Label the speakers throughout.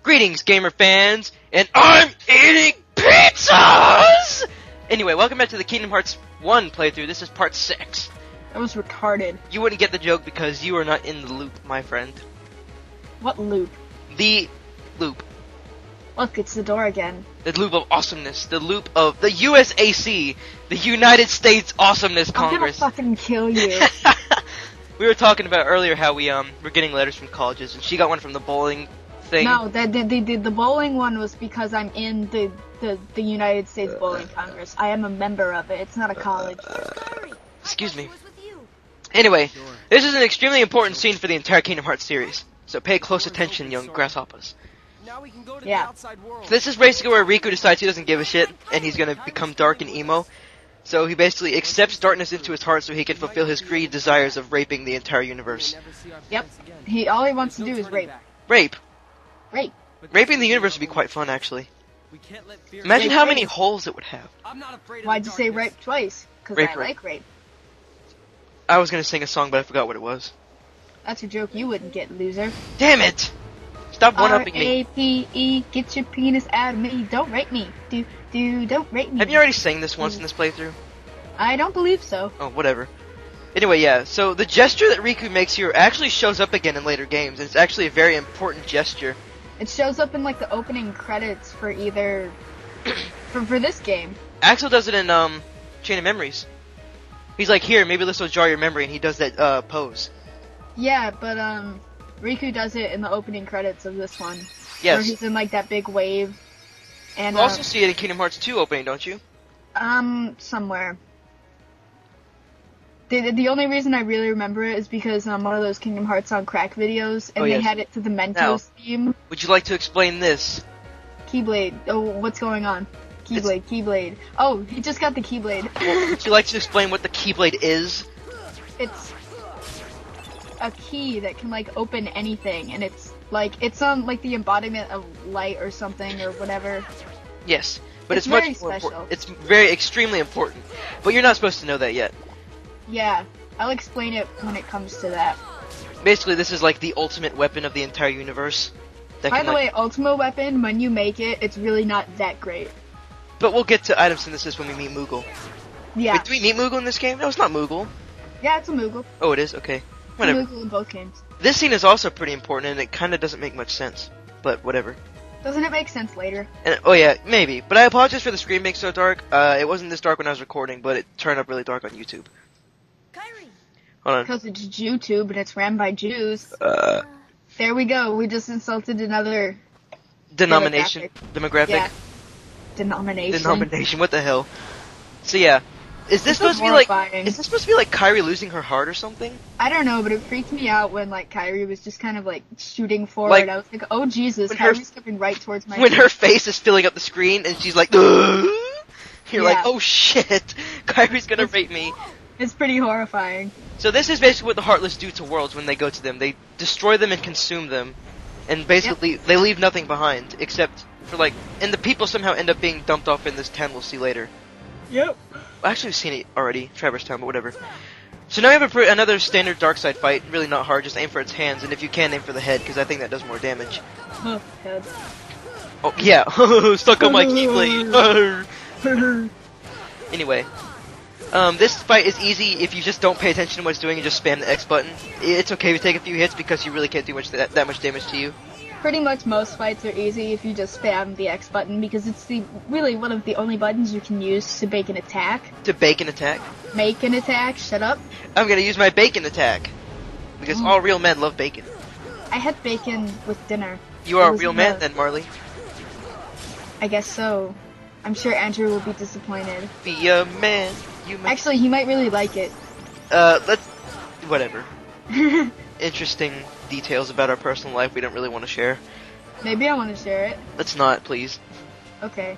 Speaker 1: Greetings, gamer fans, and I'm eating pizzas! Anyway, welcome back to the Kingdom Hearts 1 playthrough. This is part 6.
Speaker 2: That was retarded.
Speaker 1: You wouldn't get the joke because you are not in the loop, my friend.
Speaker 2: What loop?
Speaker 1: The loop.
Speaker 2: Look, it's the door again.
Speaker 1: The loop of awesomeness. The loop of the USAC. The United States Awesomeness Congress.
Speaker 2: I'm gonna fucking kill you.
Speaker 1: We were talking about earlier how we were getting letters from colleges, and she got one from the bowling thing.
Speaker 2: No, the bowling one was because I'm in the United States Bowling Congress. I am a member of it. It's not a college.
Speaker 1: Excuse me. Anyway, this is an extremely important scene for the entire Kingdom Hearts series, so pay close attention, young grasshoppers.
Speaker 2: Yeah.
Speaker 1: So this is basically where Riku decides he doesn't give a shit, and he's gonna become dark and emo. So he basically accepts darkness into his heart so he can fulfill his greedy desires of raping the entire universe.
Speaker 2: Yep. All he wants to do is rape.
Speaker 1: Rape.
Speaker 2: Rape.
Speaker 1: Raping the universe would be quite fun, actually. Imagine how many holes it would have.
Speaker 2: Why'd you say rape twice? Because I like rape.
Speaker 1: I was gonna sing a song, but I forgot what it was.
Speaker 2: That's a joke you wouldn't get, loser.
Speaker 1: Damn it! Stop one-upping me.
Speaker 2: R-A-P-E, get your penis out of me. Don't rape me. Don't rape me.
Speaker 1: Have you already sang this once in this playthrough?
Speaker 2: I don't believe so.
Speaker 1: Oh, whatever. Anyway, yeah, so the gesture that Riku makes here actually shows up again in later games, and it's actually a very important gesture.
Speaker 2: It shows up in, like, the opening credits for either... for this game.
Speaker 1: Axel does it in, Chain of Memories. He's like, here, maybe this will jar your memory, and he does that, pose.
Speaker 2: Yeah, but, Riku does it in the opening credits of this one.
Speaker 1: Yes.
Speaker 2: Where he's in, like, that big wave. And,
Speaker 1: you also see it in Kingdom Hearts 2 opening, don't you?
Speaker 2: Somewhere. The only reason I really remember it is because one of those Kingdom Hearts on crack videos, and they had it to the Mentos theme.
Speaker 1: Would you like to explain this?
Speaker 2: Keyblade. Oh, what's going on? Keyblade. Oh, he just got the Keyblade.
Speaker 1: Would you like to explain what the Keyblade is?
Speaker 2: It's a key that can, like, open anything, and it's like the embodiment of light or something or whatever.
Speaker 1: Yes, but it's
Speaker 2: very
Speaker 1: much more
Speaker 2: special.
Speaker 1: important. It's very extremely important, but you're not supposed to know that yet.
Speaker 2: Yeah, I'll explain it when it comes to that.
Speaker 1: Basically, this is like the ultimate weapon of the entire universe.
Speaker 2: By the way, Ultima Weapon, when you make it, it's really not that great.
Speaker 1: But we'll get to item synthesis when we meet Moogle.
Speaker 2: Yeah.
Speaker 1: Wait, do we meet Moogle in this game? No, it's not Moogle.
Speaker 2: Yeah, it's a Moogle.
Speaker 1: Oh, it is? Okay. Whatever.
Speaker 2: It's a Moogle in both games.
Speaker 1: This scene is also pretty important, and it kind of doesn't make much sense. But whatever.
Speaker 2: Doesn't it make sense later?
Speaker 1: And, oh yeah, maybe. But I apologize for the screen being so dark. It wasn't this dark when I was recording, but it turned up really dark on YouTube. Hold on.
Speaker 2: Because it's YouTube and it's ran by Jews. There we go. We just insulted another
Speaker 1: Demographic.
Speaker 2: Yeah. Denomination.
Speaker 1: Denomination. What the hell? So yeah, is this supposed to be like? Is this supposed to be like Kairi losing her heart or something?
Speaker 2: I don't know, but it freaked me out when like Kairi was just kind of like shooting forward.
Speaker 1: Like,
Speaker 2: I was like, oh Jesus, Kairi's coming right towards my.
Speaker 1: When her face is filling up the screen and she's like, ugh! You're like, oh shit, Kairi's gonna rape me.
Speaker 2: It's pretty horrifying.
Speaker 1: So this is basically what the Heartless do to worlds when they go to them. They destroy them and consume them, and basically they leave nothing behind except for like, and the people somehow end up being dumped off in this town. We'll see later.
Speaker 2: Yep.
Speaker 1: Actually, we've seen it already, Traverse Town, but whatever. So now we have another standard Darkseid fight. Really not hard. Just aim for its hands, and if you can, aim for the head because I think that does more damage.
Speaker 2: Huh, head.
Speaker 1: Oh yeah, stuck on my Keyblade. Anyway. This fight is easy if you just don't pay attention to what it's doing and just spam the X button. It's okay if you take a few hits because you really can't do that much damage to you.
Speaker 2: Pretty much most fights are easy if you just spam the X button because it's really one of the only buttons you can use to bake an attack.
Speaker 1: To bake an attack?
Speaker 2: Make an attack, shut up.
Speaker 1: I'm gonna use my bacon attack. Because all real men love bacon.
Speaker 2: I had bacon with dinner.
Speaker 1: You are a real man then, Marley.
Speaker 2: I guess so. I'm sure Andrew will be disappointed.
Speaker 1: Be a man.
Speaker 2: Actually, he might really like it.
Speaker 1: Whatever. Interesting details about our personal life we don't really want to share.
Speaker 2: Maybe I want to share it.
Speaker 1: Let's not, please.
Speaker 2: Okay.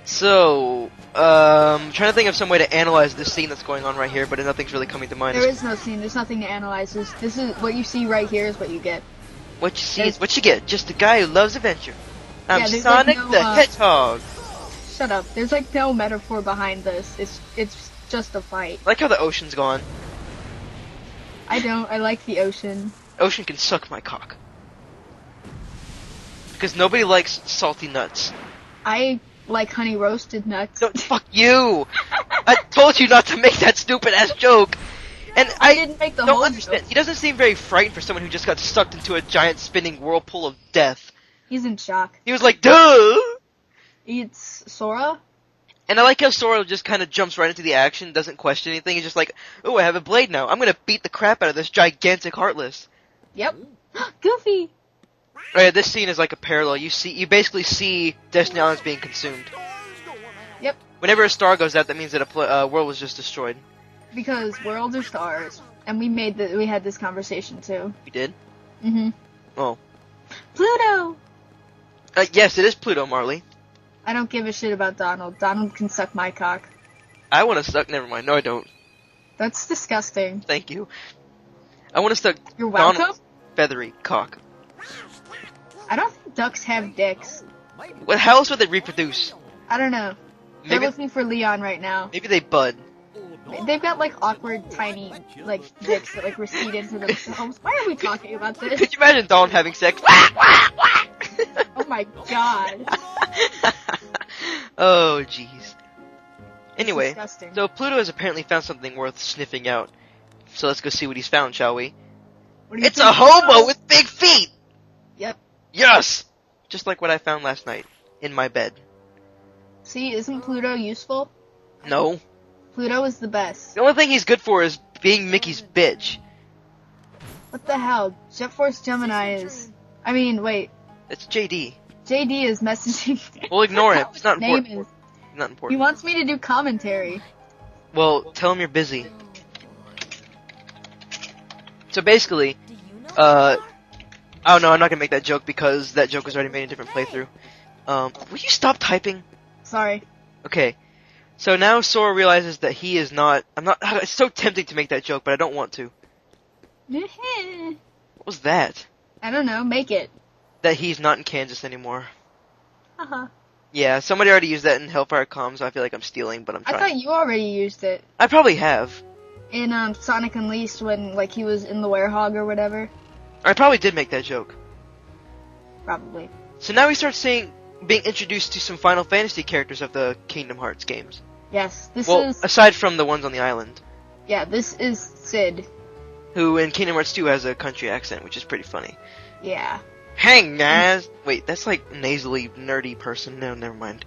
Speaker 1: So, I'm trying to think of some way to analyze this scene that's going on right here, but nothing's really coming to mind.
Speaker 2: There is no scene. There's nothing to analyze. This is what you see right here is what you get.
Speaker 1: What you see is what you get. Just a guy who loves adventure. I'm Sonic the Hedgehog.
Speaker 2: Shut up. There's like no metaphor behind this. It's just a fight.
Speaker 1: I like how the ocean's gone.
Speaker 2: I don't. I like the ocean.
Speaker 1: Ocean can suck my cock. Because nobody likes salty nuts.
Speaker 2: I like honey roasted nuts.
Speaker 1: No, fuck you! I told you not to make that stupid ass joke! And
Speaker 2: I didn't make the
Speaker 1: don't
Speaker 2: whole
Speaker 1: understand.
Speaker 2: joke.
Speaker 1: He doesn't seem very frightened for someone who just got sucked into a giant spinning whirlpool of death.
Speaker 2: He's in shock.
Speaker 1: He was like, duh!
Speaker 2: It's Sora?
Speaker 1: And I like how Sora just kind of jumps right into the action, doesn't question anything. He's just like, oh, I have a blade now. I'm gonna beat the crap out of this gigantic Heartless.
Speaker 2: Yep. Goofy!
Speaker 1: Oh yeah, this scene is like a parallel. You basically see Destiny Islands being consumed.
Speaker 2: Yep.
Speaker 1: Whenever a star goes out, that means that a world was just destroyed.
Speaker 2: Because worlds are stars. And we had this conversation too.
Speaker 1: We did?
Speaker 2: Mm-hmm.
Speaker 1: Oh.
Speaker 2: Pluto!
Speaker 1: Yes, it is Pluto, Marley.
Speaker 2: I don't give a shit about Donald. Donald can suck my cock.
Speaker 1: I want to suck. Never mind. No, I don't.
Speaker 2: That's disgusting.
Speaker 1: Thank you. I want to suck
Speaker 2: You're welcome?
Speaker 1: Donald's feathery cock.
Speaker 2: I don't think ducks have dicks.
Speaker 1: How else would they reproduce?
Speaker 2: I don't know. They're
Speaker 1: Maybe,
Speaker 2: looking for Leon right now.
Speaker 1: maybe they bud.
Speaker 2: They've got like awkward, tiny, like dicks that like recede into themselves. Why are we talking about this?
Speaker 1: Could you imagine Donald having sex?
Speaker 2: Oh my god.
Speaker 1: Oh, jeez. Anyway,
Speaker 2: Disgusting.
Speaker 1: so Pluto has apparently found something worth sniffing out. So let's go see what he's found, shall we?
Speaker 2: What do you
Speaker 1: It's
Speaker 2: think?
Speaker 1: a hobo with big feet!
Speaker 2: Yep.
Speaker 1: Yes! Just like what I found last night. In my bed.
Speaker 2: See, isn't Pluto useful?
Speaker 1: No.
Speaker 2: Pluto is the best.
Speaker 1: The only thing he's good for is being Mickey's bitch.
Speaker 2: What the hell? Jet Force Gemini is... I mean, wait.
Speaker 1: It's JD.
Speaker 2: JD is messaging...
Speaker 1: We'll ignore him. It's not
Speaker 2: Name
Speaker 1: important.
Speaker 2: is...
Speaker 1: Not
Speaker 2: He
Speaker 1: important.
Speaker 2: wants me to do commentary.
Speaker 1: Well, tell him you're busy. So basically, oh no, I'm not gonna make that joke because that joke was already made in a different playthrough. Will you stop typing?
Speaker 2: Sorry.
Speaker 1: Okay. So now Sora realizes that he is not, it's so tempting to make that joke, but I don't want to.
Speaker 2: I
Speaker 1: What was that?
Speaker 2: don't know, make it.
Speaker 1: That he's not in Kansas anymore.
Speaker 2: Uh-huh.
Speaker 1: Yeah, somebody already used that in Hellfire Comms, so I feel like I'm stealing, but I'm
Speaker 2: I
Speaker 1: trying.
Speaker 2: thought you already used it
Speaker 1: I probably have.
Speaker 2: in Sonic Unleashed when like he was in the werehog or whatever.
Speaker 1: I probably did make that joke.
Speaker 2: Probably.
Speaker 1: So now we start being introduced to some Final Fantasy characters of the Kingdom Hearts games.
Speaker 2: Yes, this
Speaker 1: Well,
Speaker 2: is...
Speaker 1: aside from the ones on the island,
Speaker 2: Yeah, this is Sid.
Speaker 1: who in Kingdom Hearts 2 has a country accent, which is pretty funny.
Speaker 2: Yeah.
Speaker 1: Hey guys! Wait, that's like nasally, nerdy person. No, never mind.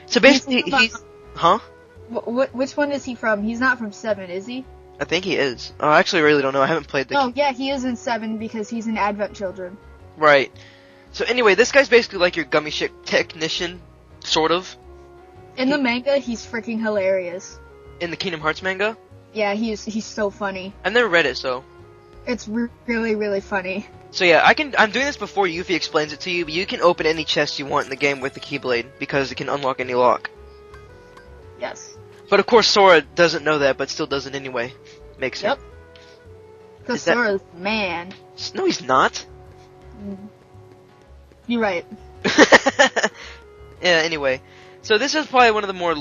Speaker 1: So basically, he's... Huh?
Speaker 2: Which one is he from? He's not from 7, is he?
Speaker 1: I think he is. Oh, I actually really don't know. I haven't played the...
Speaker 2: Oh, yeah, he is in 7 because he's in Advent Children.
Speaker 1: Right. So anyway, this guy's basically like your gummy ship technician, sort of.
Speaker 2: In the manga, he's freaking hilarious.
Speaker 1: In the Kingdom Hearts manga?
Speaker 2: Yeah, he's so funny.
Speaker 1: I've never read it, so...
Speaker 2: It's really, really funny.
Speaker 1: So yeah, I'm doing this before Yuffie explains it to you, but you can open any chest you want in the game with the Keyblade, because it can unlock any lock.
Speaker 2: Yes.
Speaker 1: But of course Sora doesn't know that, but still does it anyway. Makes
Speaker 2: Yep.
Speaker 1: sense.
Speaker 2: Because
Speaker 1: Is that-
Speaker 2: Sora's man.
Speaker 1: No, he's not.
Speaker 2: You're right.
Speaker 1: Yeah, anyway. So this is probably one of the more...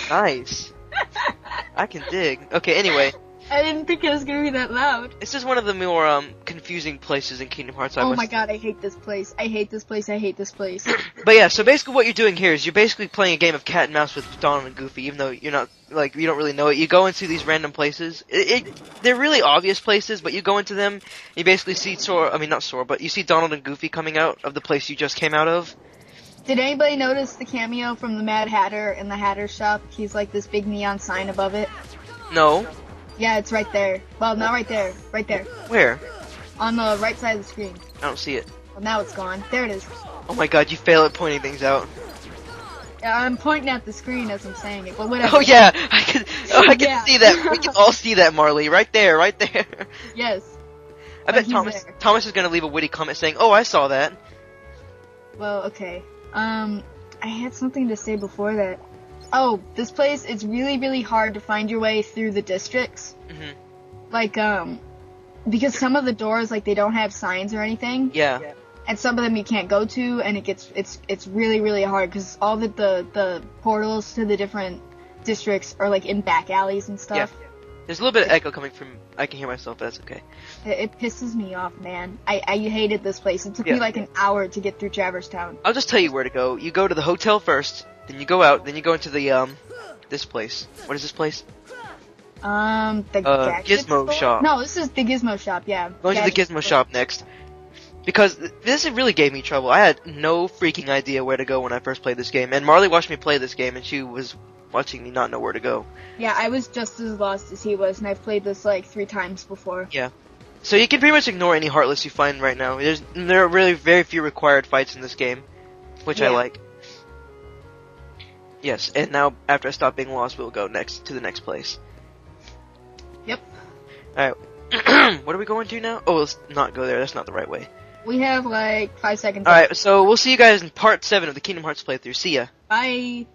Speaker 1: Nice. I can dig. Okay, anyway.
Speaker 2: I didn't think it was gonna be that loud.
Speaker 1: This is one of the more, confusing places in Kingdom Hearts, I
Speaker 2: Oh
Speaker 1: must...
Speaker 2: my god, I hate this place. I hate this place. I hate this place.
Speaker 1: But yeah, so basically what you're doing here is you're basically playing a game of cat and mouse with Donald and Goofy, even though you're not, like, you don't really know it. You go into these random places. They're really obvious places, but you go into them, you basically see not Sora, but you see Donald and Goofy coming out of the place you just came out of.
Speaker 2: Did anybody notice the cameo from the Mad Hatter in the Hatter shop? He's like this big neon sign above it.
Speaker 1: No.
Speaker 2: Yeah, it's right there. Well, not right there. Right there.
Speaker 1: Where?
Speaker 2: On the right side of the screen.
Speaker 1: I don't see it.
Speaker 2: Well, now it's gone. There it is.
Speaker 1: Oh my god, you fail at pointing things out.
Speaker 2: Yeah, I'm pointing at the screen as I'm saying it, but whatever.
Speaker 1: Oh yeah, I can
Speaker 2: Yeah.
Speaker 1: see that. We can all see that, Marley. Right there, right there.
Speaker 2: Yes.
Speaker 1: I
Speaker 2: But
Speaker 1: bet
Speaker 2: he's there.
Speaker 1: Thomas is gonna leave a witty comment saying, "Oh, I saw that."
Speaker 2: Well, okay. I had something to say before that. Oh, this place, it's really, really hard to find your way through the districts.
Speaker 1: Mhm.
Speaker 2: Like, because some of the doors, like, they don't have signs or anything.
Speaker 1: Yeah.
Speaker 2: And some of them you can't go to, and it's really, really hard, because all the portals to the different districts are, like, in back alleys and stuff.
Speaker 1: There's a little bit of echo coming from. I can hear myself, but that's okay.
Speaker 2: It pisses me off, man. I hated this place. It took
Speaker 1: Yeah.
Speaker 2: me like an hour to get through Traverse Town.
Speaker 1: I'll just tell you where to go. You go to the hotel first, then you go out, then you go into the, this place. What is this place?
Speaker 2: The gadget
Speaker 1: Gizmo
Speaker 2: store?
Speaker 1: shop.
Speaker 2: No, this is the Gizmo shop, yeah.
Speaker 1: Going to the
Speaker 2: Gadget
Speaker 1: Gizmo
Speaker 2: store.
Speaker 1: shop next. Because this really gave me trouble. I had no freaking idea where to go when I first played this game. And Marley watched me play this game, and she was watching me not know where to go.
Speaker 2: Yeah, I was just as lost as he was, and I've played this like 3 times before.
Speaker 1: Yeah. So you can pretty much ignore any Heartless you find right now. There are really very few required fights in this game, which I
Speaker 2: Yeah.
Speaker 1: like. Yes, and now after I stop being lost, we'll go next to the next place.
Speaker 2: Yep.
Speaker 1: Alright. What are we going to now? Oh, let's not go there. That's not the right way.
Speaker 2: We have like 5 seconds.
Speaker 1: Alright, so we'll see you guys in part 7 of the Kingdom Hearts playthrough. See ya.
Speaker 2: Bye.